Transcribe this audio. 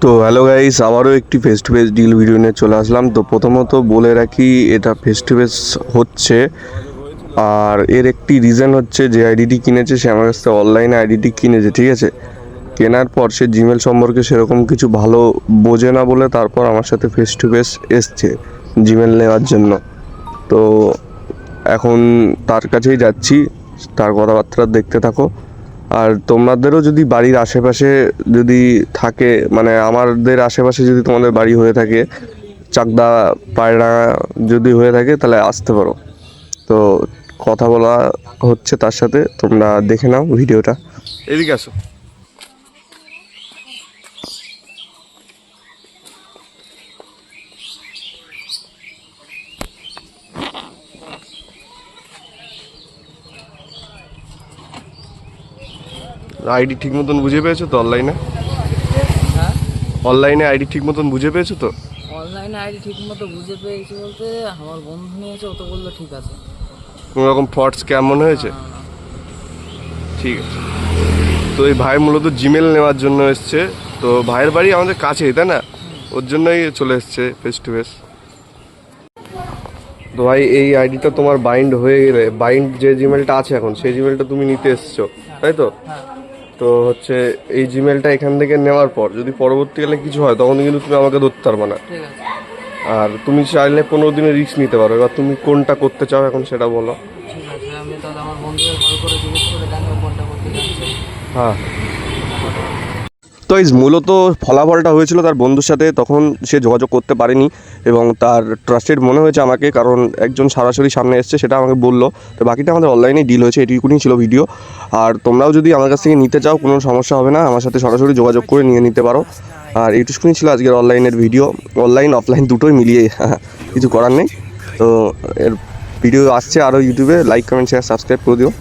তো hello guys, আবারও একটি face to face deal video নিয়ে চলে আসলাম। তো প্রথমত বলে রাখি, এটা ফেস টু ফেস হচ্ছে, আর এর একটি রিজন হচ্ছে যে আইডিটি কিনেছে সে আমার কাছ থেকে অনলাইনে আইডিটি কিনেছে, ঠিক আছে। কেনার পর সে জিমেল সম্পর্কে সেরকম কিছু ভালো বোঝে না বলে তারপর আমার সাথে ফেস টু ফেস এসছে জিমেল নেওয়ার জন্য। তো এখন তার কাছেই যাচ্ছি, তার কথাবার্তা দেখতে থাকো। আর তোমাদেরও যদি বাড়ির আশেপাশে যদি থাকে, মানে আমাদের আশেপাশে যদি তোমাদের বাড়ি হয়ে থাকে, চাকদা পায়রা যদি হয়ে থাকে, তাহলে আসতে পারো। তো কথা বলা হচ্ছে তার সাথে, তোমরা দেখে নাও ভিডিওটা। এদিকে আসো। আইডি ঠিক মতন বুঝে পেয়েছো তো অনলাইনে? হ্যাঁ, অনলাইনে আইডি ঠিক মতন বুঝে পেয়েছো তো? অনলাইনে আইডি ঠিক মতো বুঝে পেয়েছি বলতে আমার বন্ধু নিয়েছে, ও তো বললো ঠিক আছে। কোনো রকম ফ্রড স্ক্যাম মনে হয়েছে? না, না, ঠিক আছে। তো এই ভাই মূলত জিমেল নেওয়ার জন্য এসছে। তো ভাইয়ের বাড়ি আমাদের কাছেই, তাই না? ওর জন্যই চলে এসছে ফেস টু ফেস। তো ভাই, এই আইডিটা তোমার বাইন্ড হয়ে গেলে, বাইন্ড যে জিমেলটা আছে এখন, সেই জিমেলটা তুমি নিতে এসছো, তাই তো? হ্যাঁ, তো হচ্ছে এই জিমেলটা এখান থেকে নেওয়ার পর যদি পরবর্তীকালে কিছু হয়, তখন কিন্তু তুমি আমাকে ধরতে পারবে না। ঠিক আছে, আর তুমি চাইলে 15 দিনের রিস্ক নিতে পারো। এবার তুমি কোনটা করতে চাও এখন সেটা বলো। ঠিক আছে। আমি তাহলে আমার বন্ধুদের কল করে জিজ্ঞেস করে জানবো কোনটা করতে যাচ্ছে। হ্যাঁ। তো এই মূলত ফলাফলটা হয়েছিল তার বন্ধুর সাথে, তখন সে যোগাযোগ করতে পারেনি এবং তার ট্রাস্টেড মনে হয়েছে আমাকে, কারণ একজন সরাসরি সামনে এসছে, সেটা আমাকে বললো। তো বাকিটা আমাদের অনলাইনে ডিল হয়েছে, এটুকুনি ছিল ভিডিও। আর তোমরাও যদি আমার কাছ থেকে নিতে চাও, কোনো সমস্যা হবে না, আমার সাথে সরাসরি যোগাযোগ করে নিয়ে নিতে পারো। আর এইটুকুনি ছিল আজকের অনলাইনের ভিডিও। অনলাইন অফলাইন দুটোই মিলিয়ে কিছু করার নেই। তো এর ভিডিও আসছে আরও ইউটিউবে। লাইক, কমেন্ট, শেয়ার, সাবস্ক্রাইব করে দিও।